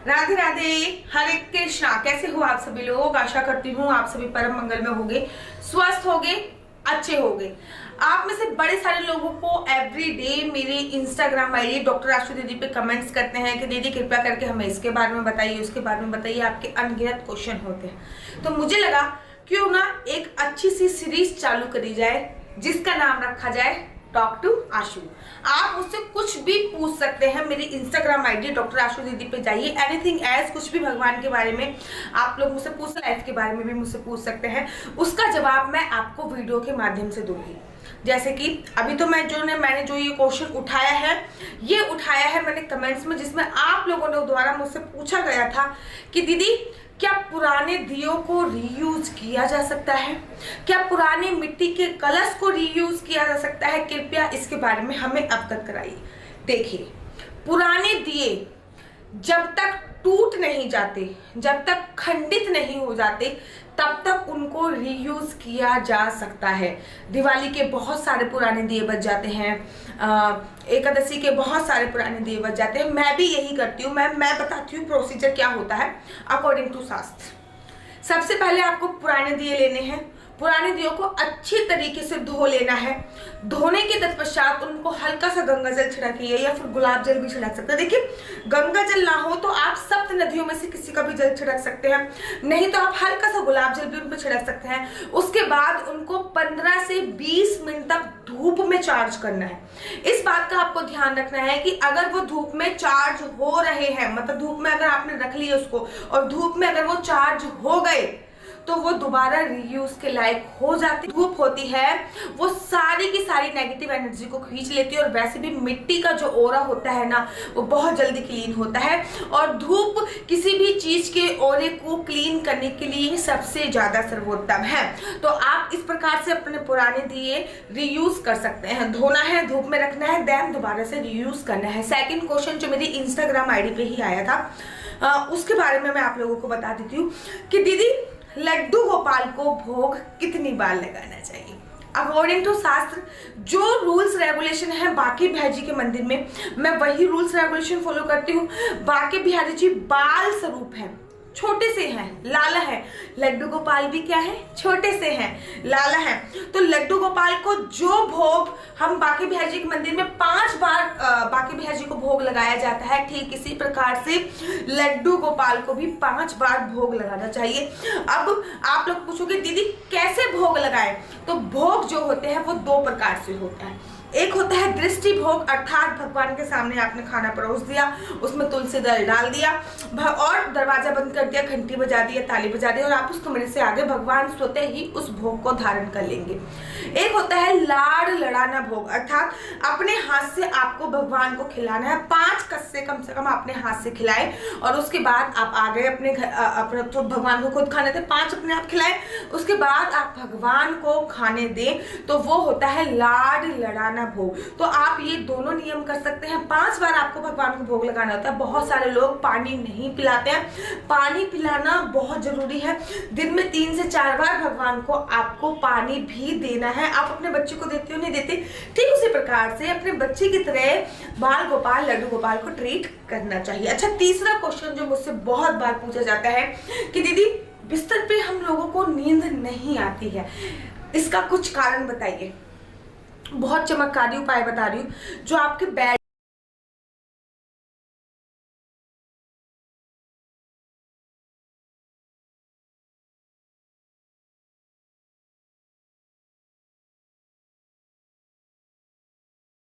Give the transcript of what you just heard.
राधे राधे, हरे कृष्णा। कैसे हो आप सभी लोग? आशा करती हूँ आप सभी परम मंगल में होंगे, स्वस्थ होंगे, अच्छे होंगे। आप में से बड़े सारे लोगों को एवरी डे मेरे इंस्टाग्राम आईडी डॉक्टर आशु दीदी पे कमेंट्स करते हैं कि दीदी कृपया करके हमें इसके बारे में बताइए, उसके बारे में बताइए। आपके अनगिनत क्वेश्चन होते हैं, तो मुझे लगा क्यों ना एक अच्छी सी सीरीज चालू करी जाए जिसका नाम रखा जाए टॉक टू आशु। आप मुझसे कुछ भी पूछ सकते हैं। मेरी इंस्टाग्राम आईडी डॉक्टर आशु दीदी पे जाइए। एनीथिंग एल्स, कुछ भी भगवान के बारे में आप लोग मुझसे पूछ, लाइफ के बारे में भी मुझसे पूछ सकते हैं। उसका जवाब मैं आपको वीडियो के माध्यम से दूंगी। जैसे कि अभी तो मैंने जो ये क्वेश्चन उठाया है मैंने कमेंट्स में, जिसमें आप लोगों ने द्वारा मुझसे पूछा गया था कि दीदी क्या पुराने दियों को रीयूज किया जा सकता है? क्या पुराने मिट्टी के कलश को रीयूज किया जा सकता है? कृपया इसके बारे में हमें अवगत कराइए। देखिए, पुराने दिए जब तक टूट नहीं जाते, जब तक खंडित नहीं हो जाते, तब तक उनको रीयूज किया जा सकता है। दिवाली के बहुत सारे पुराने दिए बच जाते हैं, एकादशी के बहुत सारे पुराने दिए बच जाते हैं। मैं भी यही करती हूँ। मैं बताती हूँ प्रोसीजर क्या होता है अकॉर्डिंग टू शास्त्र। सबसे पहले आपको पुराने दिए लेने हैं। पुराने दियों को अच्छी तरीके से धो लेना है। धोने के तत्पश्चात उनको हल्का सा गंगा जल छिड़किए या फिर गुलाब जल भी छिड़क सकते हैं। देखिए, गंगा जल ना हो तो आप सप्त नदियों में से किसी का भी जल छिड़क सकते हैं, नहीं तो आप हल्का सा गुलाब जल भी उन पर छिड़क सकते हैं। उसके बाद उनको 15 से 20 मिनट तक धूप में चार्ज करना है। इस बात का आपको ध्यान रखना है कि अगर वो धूप में चार्ज हो रहे हैं, मतलब धूप में अगर आपने रख लिया उसको और धूप में अगर वो चार्ज हो गए तो वो दोबारा रीयूज के लायक हो जाती। धूप होती है वो सारी की सारी नेगेटिव एनर्जी को खींच लेती है, और वैसे भी मिट्टी का जो ओरा होता है ना, वो बहुत जल्दी क्लीन होता है। और धूप किसी भी चीज के ओरे को क्लीन करने के लिए सबसे ज्यादा सर्वोत्तम है। तो आप इस प्रकार से अपने पुराने दिए रीयूज कर सकते हैं। धोना है, धूप में रखना है, देन दोबारा से रीयूज करना है। सेकेंड क्वेश्चन जो मेरी इंस्टाग्राम आईडी पे ही आया था, उसके बारे में मैं आप लोगों को बता देती हूँ कि दीदी लड्डू गोपाल को भोग कितनी बार लगाना चाहिए? अकॉर्डिंग टू शास्त्र जो रूल्स रेगुलेशन है बांके बिहारी जी के मंदिर में, मैं वही रूल्स रेगुलेशन फॉलो करती हूँ। बांके बिहारी जी बाल स्वरूप है, छोटे से हैं, लाला है। लड्डू गोपाल भी क्या है? छोटे से हैं, लाला है। तो लड्डू गोपाल को जो भोग हम बांके बिहारी जी के मंदिर में 5 बार बांके बिहारी जी को भोग लगाया जाता है, ठीक इसी प्रकार से लड्डू गोपाल को भी 5 बार भोग लगाना चाहिए। अब आप लोग पूछोगे दीदी कैसे भोग लगाएं? तो भोग जो होते हैं वो 2 प्रकार से होता है। एक होता है दृष्टि भोग, अर्थात भगवान के सामने आपने खाना परोस दिया, उसमें तुलसी दल डाल दिया और दरवाजा बंद कर दिया, घंटी बजा दिया, ताली बजा दी और आप उस कमरे से आगे, भगवान स्वतः ही उस भोग को धारण कर लेंगे। एक होता है लाड़ लड़ाना भोग, अर्थात अपने हाथ से आपको भगवान को खिलाना है। 5 कस्से कम से कम अपने हाथ से खिलाए और उसके बाद आप आ गए अपने घर, तो भगवान को खुद खाने थे, 5 अपने आप खिलाए, उसके बाद आप भगवान को खाने दें, तो वो होता है लाड़ लड़ाना भोग। तो आप ये दोनों नियम कर सकते हैं। 5 बार आपको भगवान को भोग लगाना होता है। बहुत सारे लोग पानी नहीं पिलाते हैं, पानी पिलाना बहुत जरूरी है। दिन में 3 से 4 बार भगवान को आपको पानी भी देना है। आप अपने बच्चे को देते हो, नहीं देते, ठीक उसी प्रकार से अपने बच्चे की तरह बाल गोपाल, लड्डू गोपाल को ट्रीट करना चाहिए। अच्छा, तीसरा क्वेश्चन जो मुझसे बहुत बार पूछा जाता है कि दीदी बिस्तर पे हम लोगों को नींद नहीं आती है, इसका कुछ कारण बताइए। बहुत चमत्कारी उपाय बता रही हूँ जो आपके बेड